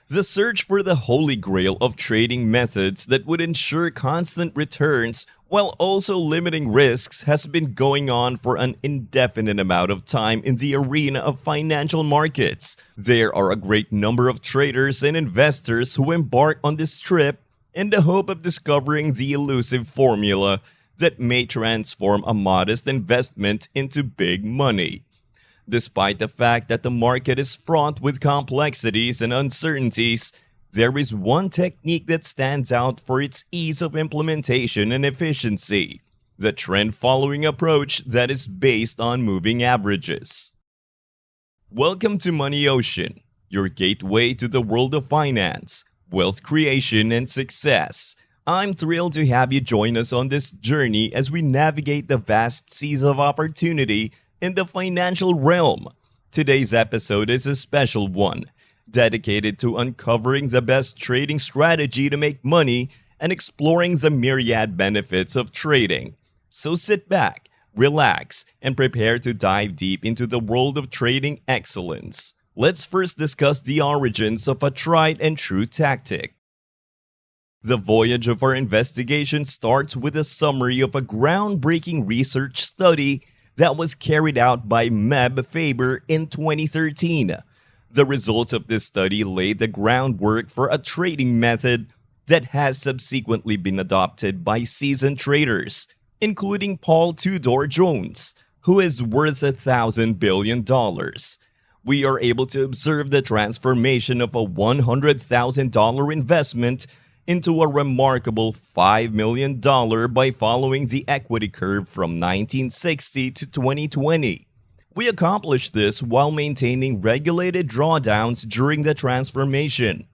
The search for the holy grail of trading methods that would ensure constant returns while also limiting risks has been going on for an indefinite amount of time in the arena of financial markets. There are a great number of traders and investors who embark on this trip in the hope of discovering the elusive formula that may transform a modest investment into big money. Despite the fact that the market is fraught with complexities and uncertainties, there is one technique that stands out for its ease of implementation and efficiency: the trend following approach that is based on moving averages. Welcome to Money Ocean, your gateway to the world of finance, wealth creation, and success. I'm thrilled to have you join us on this journey as we navigate the vast seas of opportunity in the financial realm. Today's episode is a special one, dedicated to uncovering the best trading strategy to make money and exploring the myriad benefits of trading. So sit back, relax, and prepare to dive deep into the world of trading excellence. Let's first discuss the origins of a tried and true tactic. The voyage of our investigation starts with a summary of a groundbreaking research study that was carried out by Meb Faber in 2013. The results of this study laid the groundwork for a trading method that has subsequently been adopted by seasoned traders, including Paul Tudor Jones, who is worth $1,000 billion. We are able to observe the transformation of a $100,000 investment into a remarkable $5 million by following the equity curve from 1960 to 2020. We accomplished this while maintaining regulated drawdowns during the transformation.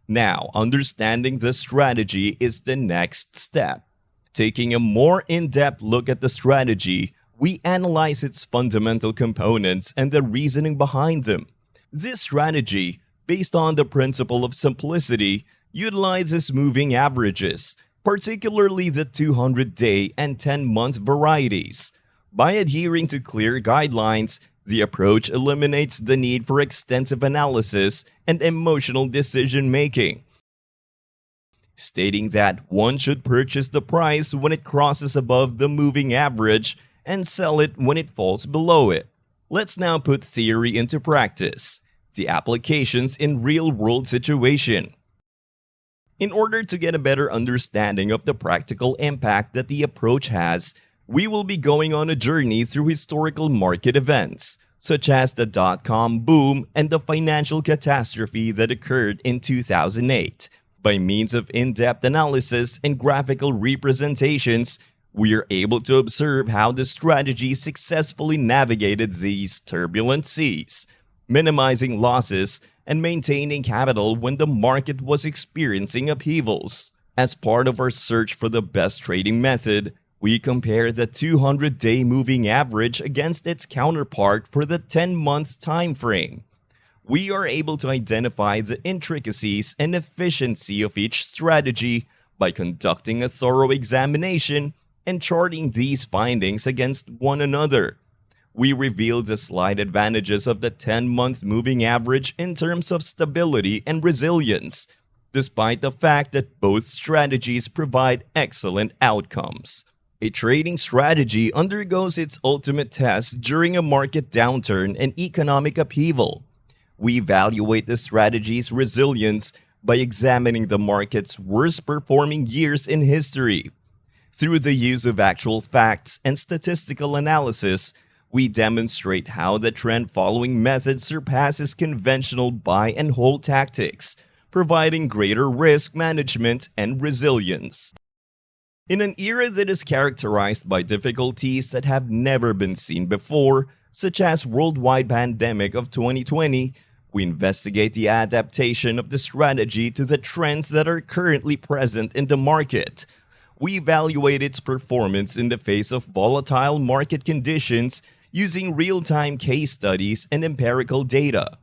Now, understanding the strategy is the next step. Taking a more in-depth look at the strategy, we analyze its fundamental components and the reasoning behind them. This strategy, based on the principle of simplicity, utilizes moving averages, particularly the 200-day and 10-month varieties. By adhering to clear guidelines, the approach eliminates the need for extensive analysis and emotional decision-making, stating that one should purchase the price when it crosses above the moving average and sell it when it falls below it. Let's now put theory into practice, the applications in real-world situation. In order to get a better understanding of the practical impact that the approach has, we will be going on a journey through historical market events, such as the dot-com boom and the financial catastrophe that occurred in 2008. By means of in-depth analysis and graphical representations, we are able to observe how the strategy successfully navigated these turbulent seas, minimizing losses and maintaining capital when the market was experiencing upheavals. As part of our search for the best trading method, we compare the 200-day moving average against its counterpart for the 10-month time frame. We are able to identify the intricacies and efficiency of each strategy by conducting a thorough examination and charting these findings against one another. We reveal the slight advantages of the 10-month moving average in terms of stability and resilience, despite the fact that both strategies provide excellent outcomes. A trading strategy undergoes its ultimate test during a market downturn and economic upheaval. We evaluate the strategy's resilience by examining the market's worst-performing years in history. Through the use of actual facts and statistical analysis, we demonstrate how the trend-following method surpasses conventional buy-and-hold tactics, providing greater risk management and resilience. In an era that is characterized by difficulties that have never been seen before, such as worldwide pandemic of 2020, we investigate the adaptation of the strategy to the trends that are currently present in the market. We evaluate its performance in the face of volatile market conditions using real-time case studies and empirical data.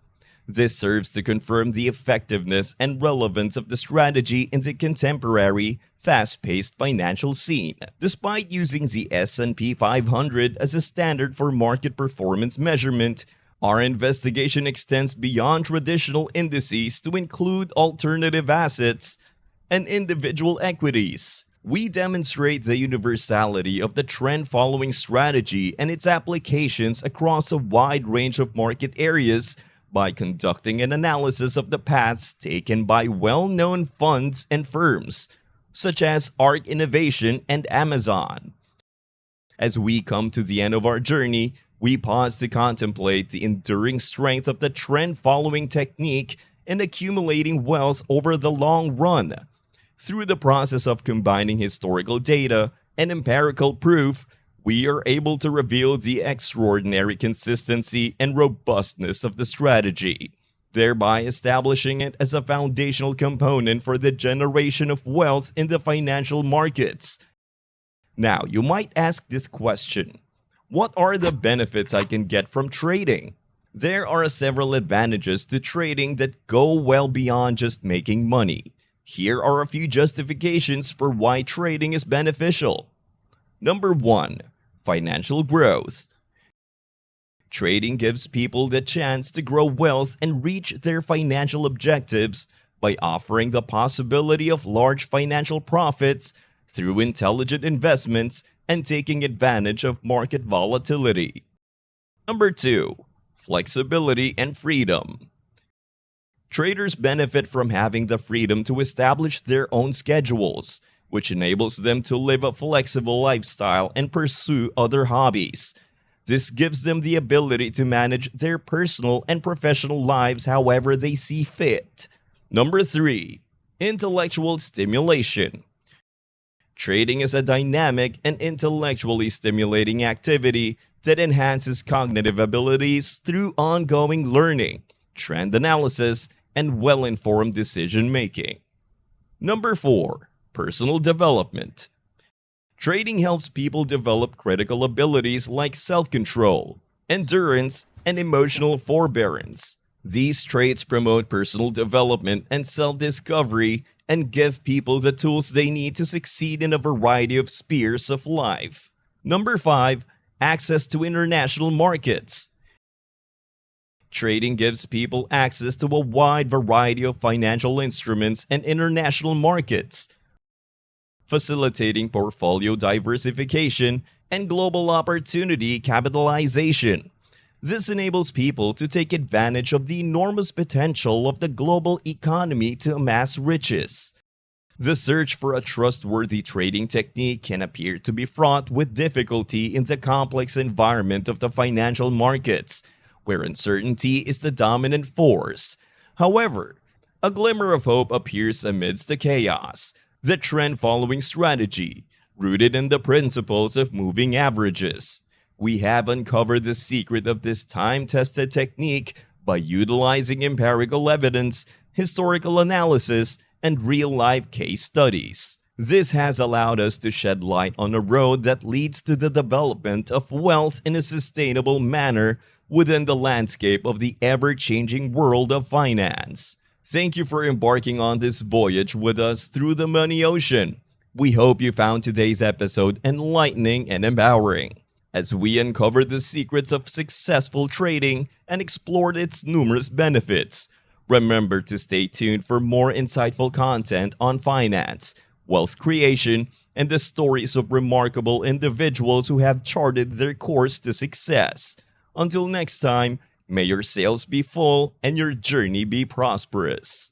This serves to confirm the effectiveness and relevance of the strategy in the contemporary, fast-paced financial scene. Despite using the S&P 500 as a standard for market performance measurement, Our investigation extends beyond traditional indices to include alternative assets and individual equities. We demonstrate the universality of the trend following strategy and its applications across a wide range of market areas by conducting an analysis of the paths taken by well known funds and firms, such as ARK Innovation and Amazon. As we come to the end of our journey, we pause to contemplate the enduring strength of the trend following technique in accumulating wealth over the long run. Through the process of combining historical data and empirical proof, we are able to reveal the extraordinary consistency and robustness of the strategy, thereby establishing it as a foundational component for the generation of wealth in the financial markets. Now, you might ask this question: what are the benefits I can get from trading? There are several advantages to trading that go well beyond just making money. Here are a few justifications for why trading is beneficial. Number 1. Financial growth. Trading gives people the chance to grow wealth and reach their financial objectives by offering the possibility of large financial profits through intelligent investments and taking advantage of market volatility. Number 2. Flexibility and freedom. Traders benefit from having the freedom to establish their own schedules, which enables them to live a flexible lifestyle and pursue other hobbies. This gives them the ability to manage their personal and professional lives however they see fit. Number 3. Intellectual stimulation. Trading is a dynamic and intellectually stimulating activity that enhances cognitive abilities through ongoing learning, trend analysis, and well-informed decision-making. Number 4. Personal development. Trading helps people develop critical abilities like self-control, endurance, and emotional forbearance. These traits promote personal development and self-discovery and give people the tools they need to succeed in a variety of spheres of life. Number 5. Access to international markets. Trading gives people access to a wide variety of financial instruments and international markets, facilitating portfolio diversification and global opportunity capitalization. This enables people to take advantage of the enormous potential of the global economy to amass riches. The search for a trustworthy trading technique can appear to be fraught with difficulty in the complex environment of the financial markets, where uncertainty is the dominant force. However, a glimmer of hope appears amidst the chaos. The trend-following strategy, rooted in the principles of moving averages. We have uncovered the secret of this time-tested technique by utilizing empirical evidence, historical analysis, and real-life case studies. This has allowed us to shed light on a road that leads to the development of wealth in a sustainable manner within the landscape of the ever-changing world of finance. Thank you for embarking on this voyage with us through the money ocean. We hope you found today's episode enlightening and empowering, as we uncovered the secrets of successful trading and explored its numerous benefits. Remember to stay tuned for more insightful content on finance, wealth creation, and the stories of remarkable individuals who have charted their course to success. Until next time, may your sails be full and your journey be prosperous.